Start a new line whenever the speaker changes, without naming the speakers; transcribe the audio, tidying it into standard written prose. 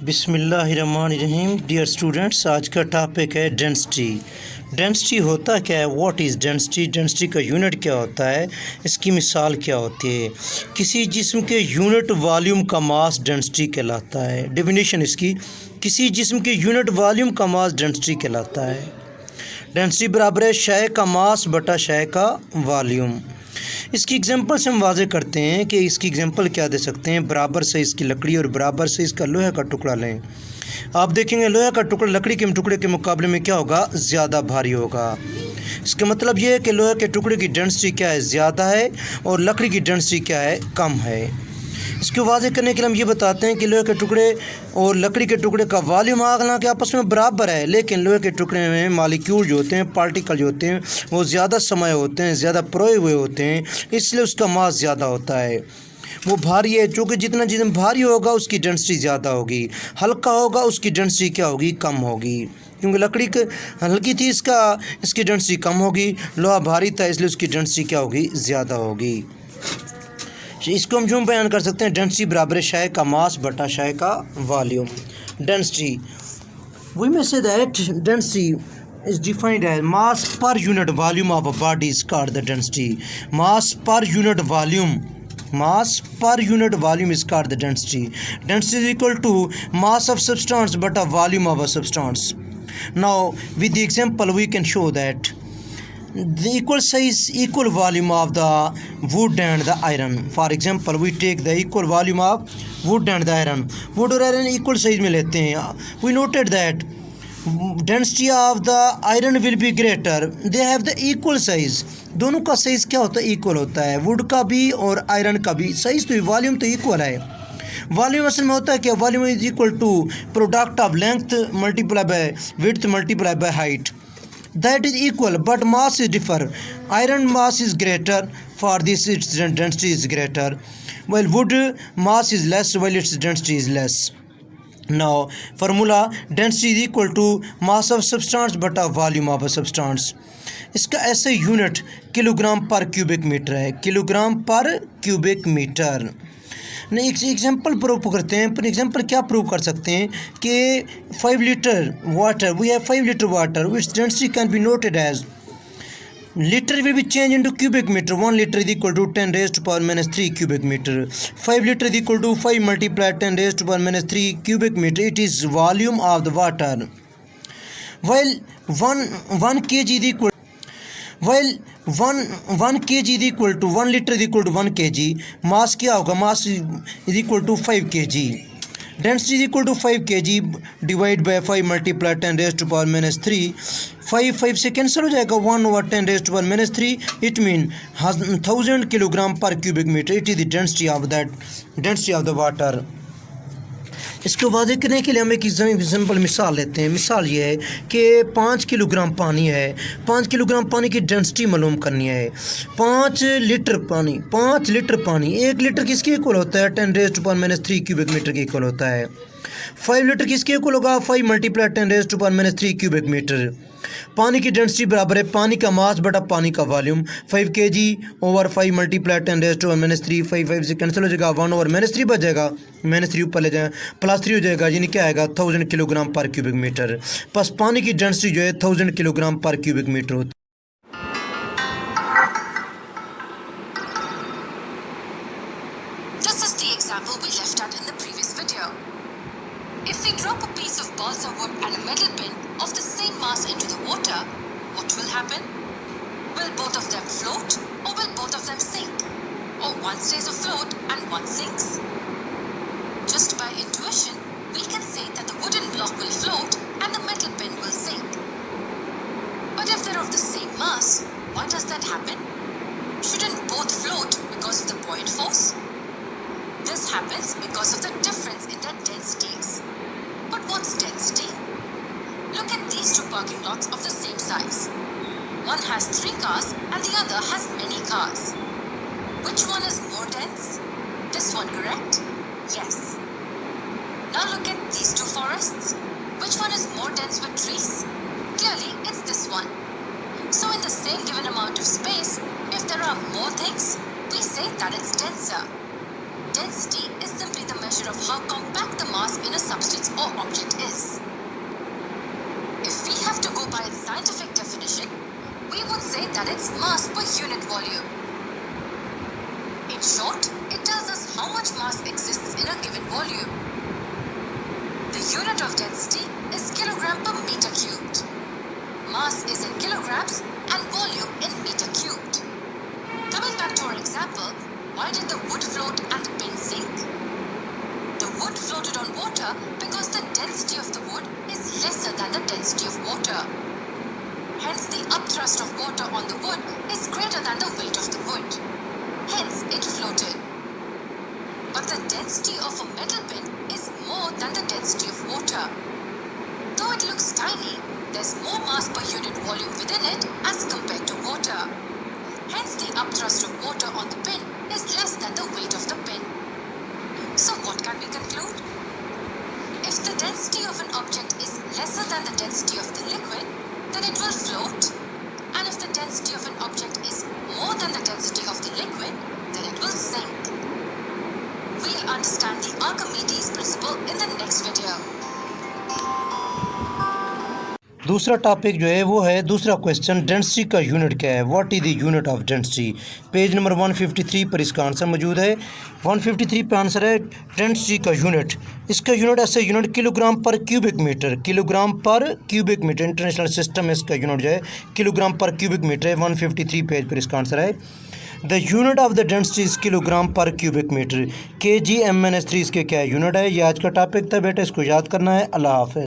बिस्मिल्लाहिर्रहमानिर्रहीम। Dear students, आज का टॉपिक है डेंसिटी। डेंसिटी होता क्या है? What is density? डेंसिटी का यूनिट क्या होता है? इसकी मिसाल क्या होती है? किसी जिस्म के यूनिट वॉल्यूम का मास डेंसिटी कहलाता है। डेफिनेशन इसकी, किसी जिस्म के यूनिट वॉल्यूम का मास डेंसिटी कहलाता है। डेंसिटी बराबर है शय का मास बटा शय का वॉल्यूम। इसकी एग्जांपल से हम वाज़े करते हैं कि इसकी एग्जांपल क्या दे सकते हैं। बराबर से इसकी लकड़ी और बराबर से इसका लोहे का टुकड़ा लें। आप देखेंगे लोहे का टुकड़ा लकड़ी के टुकड़े के मुकाबले में क्या होगा? ज़्यादा भारी होगा। इसका मतलब ये है कि लोहे के टुकड़े की डेंसिटी क्या है? ज़्यादा है, और लकड़ी की डेंसिटी क्या है? कम है। इसको वाज़े करने के लिए हम ये बताते हैं कि लोहे के टुकड़े और लकड़ी के टुकड़े का वॉल्यूम हालांकि आपस में बराबर है, लेकिन लोहे के टुकड़े में मालिक्यूल जो होते हैं, पार्टिकल जो होते हैं, वो ज़्यादा समय होते हैं, ज़्यादा परोए हुए होते हैं, इसलिए उसका मास ज़्यादा होता है। वो भारी है, चूँकि जितना जितना भारी होगा उसकी डेंसिटी ज़्यादा होगी। हल्का होगा उसकी डेंसिटी क्या होगी? कम होगी। क्योंकि लकड़ी हल्की थी, इसकी डेंसिटी कम होगी। लोहा भारी था, इसलिए उसकी डेंसिटी क्या होगी? ज़्यादा होगी। इसको हम यूँ बयान कर सकते हैं, डेंसिटी बराबर है शय का मास बटा शय का वॉल्यूम। डेंसिटी, वी में say that density is defined as mass per unit volume of a body is called the density. Mass per unit volume is called the density. Density is equal to mass of substance but a volume of a substance. Now with the example we can show that the equal size, equal volume of the wood and the iron. For example, we take the equal volume of wood and the iron. Wood और iron equal size में लेते हैं. We noted that density of the iron will be greater. They have the equal size. दोनों का size क्या होता है? Equal होता है। वुड का भी और आयरन का भी साइज तो वॉल्यूम तो इक्वल है। वॉल्यूम असल में होता है क्या? Volume is equal to product of length multiply by width multiply by height. That is equal, but mass is differ. Iron mass is greater, for this its density is greater, while wood mass is less, while its density is less. Now formula, density is equal to mass of substance बटा volume of a substance. इसका ऐसे unit kilogram per cubic metre है। Kilogram per cubic metre. नहीं, एक example prove करते हैं। पर example क्या प्रूव कर सकते हैं कि 5 litre water, we have 5 litre water which density can be noted as litre will be change into cubic metre. 1 litre is equal to 10 raised to power minus 3 cubic meter. 5 litre is equal to 5 multiplied 10 raised to power minus 3 cubic meter. It is volume of the water. While 1 kg is equal, while 1 kg is equal to 1 liter is equal to 1 kg. Mass क्या होगा? Mass is equal to 5 kg. Density is equal to 5 kg divide by 5 multiply 10 raise to power minus 3. 5 से cancel हो जाएगा. 1/10 raise to power minus 3. It mean 1000 kilogram per cubic metre. It is the density of the water. इसको वाज़ेह करने के लिए हम एक सिंपल मिसाल लेते हैं. मिसाल ये है कि 5 किलोग्राम पानी है. 5 किलोग्राम पानी की डेंसिटी मालूम करनी है. 5 लीटर पानी 1 लीटर किसके इक्वल होता है? 10 raise to power minus 3 cubic metre के इक्वल होता है. 5 लीटर किसके इक्वल होगा? 5 multiply 10 raise to power minus 3 cubic metre. पानी की डेंसिटी बराबर है पानी का मास बटा पानी का volume. 5 kg over 5 multiply 10 raise to minus 3. 5 से कैंसिल हो जाएगा. 1/-3 बच जाएगा. -3 ऊपर ले जाए, +3 हो जाएगा. यानी क्या आएगा? 1000 किलोग्राम पर क्यूबिक मीटर. बस पानी की डेंसिटी जो है 1000 किलोग्राम पर क्यूबिक मीटर होती है.
This is the example we left at in the previous video. If we drop a piece of balsa wood and a metal pin of the same mass into the water, what will happen? Will both of them float, or will both of them sink? Or one stays afloat and one sinks? Just by intuition, we can say that the wooden block will float and the metal pin will sink. But if they're of the same mass, why does that happen? Shouldn't both float because of the buoyant force? This happens because of the difference in their densities. But what's density? Look at these two parking lots of the same size. One has 3 cars and the other has many cars. Which one is more dense? This one, correct? Yes. Now look at these two forests. Which one is more dense with trees? Clearly, it's this one. So in the same given amount of space, if there are more things, we say that it's denser. density is simply the measure of how compact the mass in a substance or object is. If we have to go by its scientific definition, we would say that it's mass per unit volume. In short, it tells us how much mass exists in a given volume. The unit of density is kilogram per meter cubed. Mass is in kilograms and volume in meter cubed. Coming back to our example, why did the wood float and the pin sink? The wood floated on water because the density of the wood is lesser than the density of water. Hence, the upthrust of water on the wood is greater than the weight of the wood. Hence, it floated. But the density of a metal pin is more than the density of water. Though it looks tiny, there's more mass per unit volume within it as compared to water. Hence, the upthrust of water on the pin is less than the weight of the pin. So what can we conclude? If the density of an object is lesser than the density of the liquid, then it will float. And if the density of an object is more than the density of the liquid, then it will sink. We'll understand the Archimedes principle in the next video.
दूसरा topic जो है वो है दूसरा question, density का unit क्या है, what is the unit of density. Page number 153 पर इसका आंसर मौजूद है। 153 पे आंसर है डेंसिटी का यूनिट। इसका यूनिट ऐसे unit kilogram per cubic metre, kilogram per cubic metre, international system में इसका यूनिट जो है किलोग्राम पर क्यूबिक मीटर है। 153 पेज पर इसका आंसर है the unit of the density is kilogram per cubic metre. KG/MN/3 इसके क्या यूनिट है। ये आज का टॉपिक था बेटा, इसको याद करना है। अल्लाह हाफ़िज़।